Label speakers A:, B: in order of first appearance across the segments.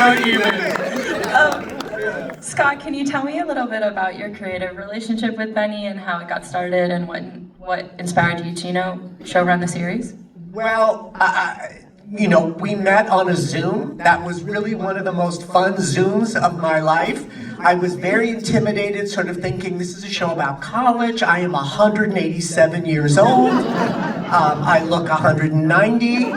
A: about even.
B: Scott, can you tell me a little bit about your creative relationship with Benny and how it got started and what inspired you to, show run the series?
C: Well, we met on a Zoom. That was really one of the most fun Zooms of my life. I was very intimidated, sort of thinking, this is a show about college. I am 187 years old. I look 190.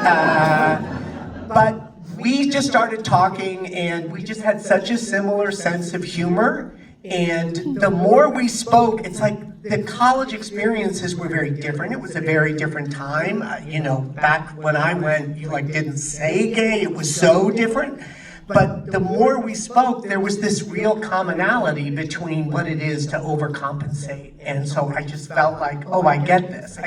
C: But we just started talking, and we just had such a similar sense of humor. And the more we spoke, it's like the college experiences were very different. It was a very different time. Back when I went, you didn't say gay. It was so different. But the more we spoke, there was this real commonality between what it is to overcompensate. And so I just felt like, oh, I get this.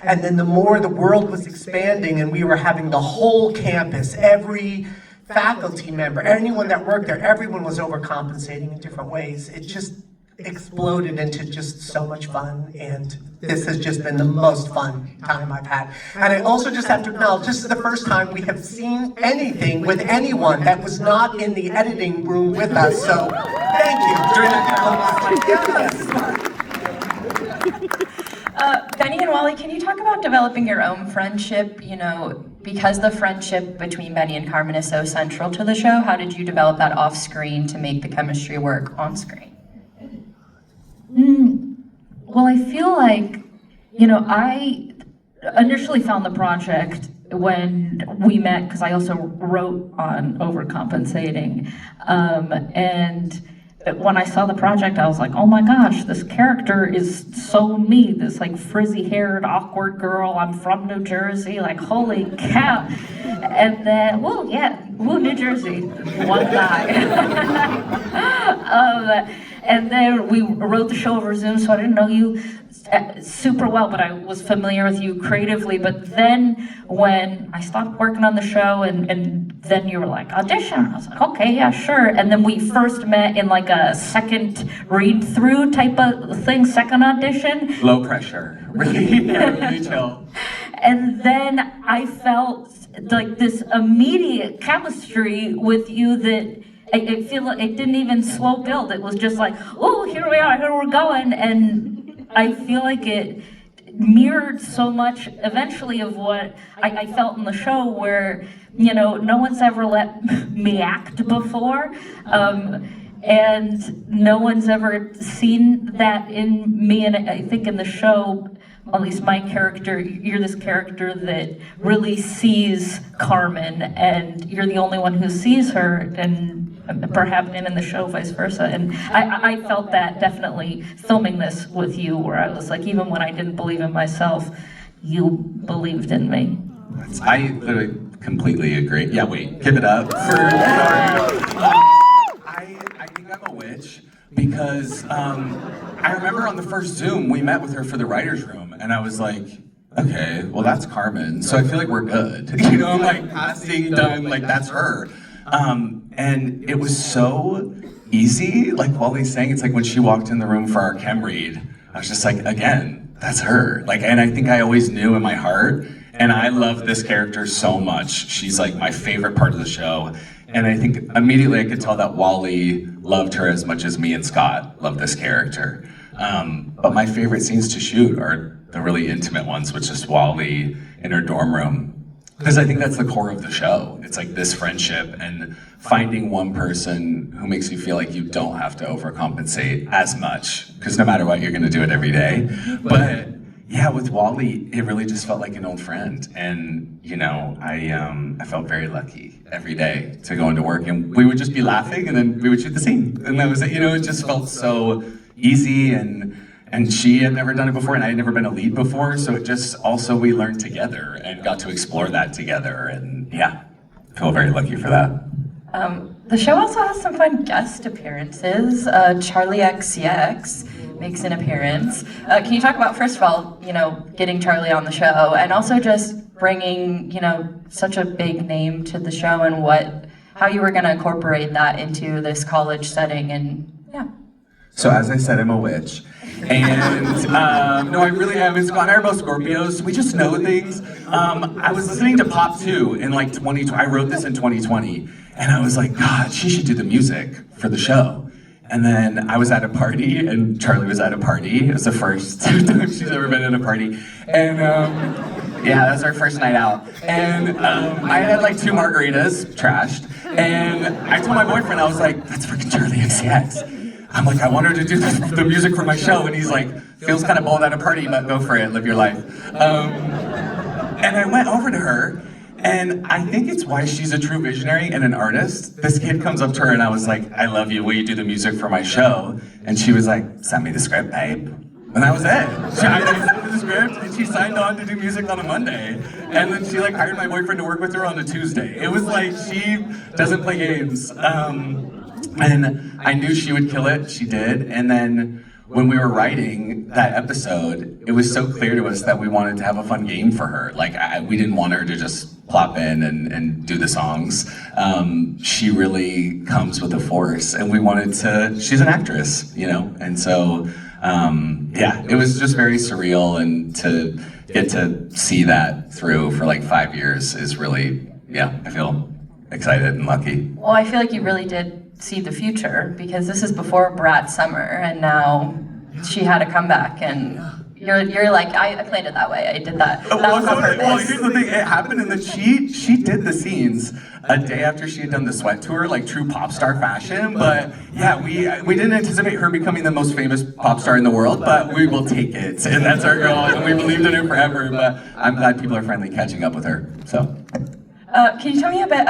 C: And then the more the world was expanding and we were having the whole campus, every faculty member, anyone that worked there, everyone was overcompensating in different ways. It just exploded into just so much fun, and this has just been the most fun time I've had. And I also just have to acknowledge, this is the first time we have seen anything with anyone that was not in the editing room with us, so thank you.
B: Benny and Wally, can you talk about developing your own friendship? Because the friendship between Benny and Carmen is so central to the show, how did you develop that off screen to make the chemistry work on screen?
D: Well, I feel like, I initially found the project when we met, because I also wrote on overcompensating, and when I saw the project, I was like, oh my gosh, this character is so me, this frizzy-haired, awkward girl. I'm from New Jersey, holy cow. And then, New Jersey, one guy. And then we wrote the show over Zoom, so I didn't know you super well, but I was familiar with you creatively. But then when I stopped working on the show and then you were like, audition, I was like, okay, yeah, sure. And then we first met in a second read-through type of thing, second audition.
A: Low pressure, really chill.
D: And then I felt this immediate chemistry with you that I feel like it didn't even slow build. It was just oh, here we are, here we're going. And I feel like it mirrored so much eventually of what I felt in the show, where, no one's ever let me act before. And no one's ever seen that in me. And I think in the show, at least my character, you're this character that really sees Carmen, and you're the only one who sees her, and perhaps in the show vice versa. And I felt that definitely filming this with you, where I was like, even when I didn't believe in myself, you believed in me.
A: I literally completely agree. Yeah, wait, give it up for I think I'm a witch, because I remember on the first Zoom, we met with her for the writer's room, and I was like, okay, well that's Carmen, so I feel like we're good. Casting done, that's her. And it was so easy, Wally's saying, it's when she walked in the room for our chem read, I was just like, again, that's her. And I think I always knew in my heart, and I love this character so much. She's my favorite part of the show. And I think immediately I could tell that Wally loved her as much as me and Scott loved this character. But my favorite scenes to shoot are the really intimate ones with just Wally in her dorm room. Because I think that's the core of the show. It's this friendship and finding one person who makes you feel like you don't have to overcompensate as much. Because no matter what, you're gonna do it every day. But yeah, with Wally, it really just felt like an old friend. And I felt very lucky every day to go into work, and we would just be laughing, and then we would shoot the scene. And that was it. It just felt so easy, and she had never done it before, and I had never been a lead before, so it just also, we learned together and got to explore that together, and yeah, I feel very lucky for that.
B: The show also has some fun guest appearances. Charlie XCX makes an appearance. Can you talk about, first of all, getting Charlie on the show, and also just bringing, such a big name to the show, and how you were gonna incorporate that into this college setting, and yeah.
A: So as I said, I'm a witch. And no, I really am. Scott and I are both Scorpios. We just know things. I was listening to Pop 2 in like 2020. I wrote this in 2020, and I was like, God, she should do the music for the show. And then I was at a party, and Charlie was at a party. It was the first time she's ever been at a party. And yeah, that was our first night out. And I had like 2 margaritas, trashed. And I told my boyfriend, I was like, that's freaking Charlie XCX. I'm like, I want her to do the music for my show. And he's like, feels kind of bold at a party, but go for it, live your life. And I went over to her, and I think it's why she's a true visionary and an artist. This kid comes up to her and I was like, I love you, will you do the music for my show? And she was like, send me the script, babe. And that was it. I sent her the script and she signed on to do music on a Monday. And then she like hired my boyfriend to work with her on a Tuesday. It was like, she doesn't play games. And I knew she would kill it, she did. And then when we were writing that episode, it was so clear to us that we wanted to have a fun game for her. Like, we didn't want her to just plop in and do the songs. She really comes with a force, and we wanted to, she's an actress, you know? And so, yeah, it was just very surreal, and to get to see that through for like 5 years is really, yeah, I feel excited and lucky.
B: Well, I feel like you really did see the future, because this is before Brat Summer, and now she had a comeback, and you're like, I planned it that way. I did that. That was on purpose.
A: Well, here's the thing. It happened in that she did the scenes a day after she had done the Sweat Tour, like true pop star fashion. But yeah, we didn't anticipate her becoming the most famous pop star in the world, but we will take it, and that's our goal, and we believed in her forever. But I'm glad people are finally catching up with her. So.
B: Can you tell me a bit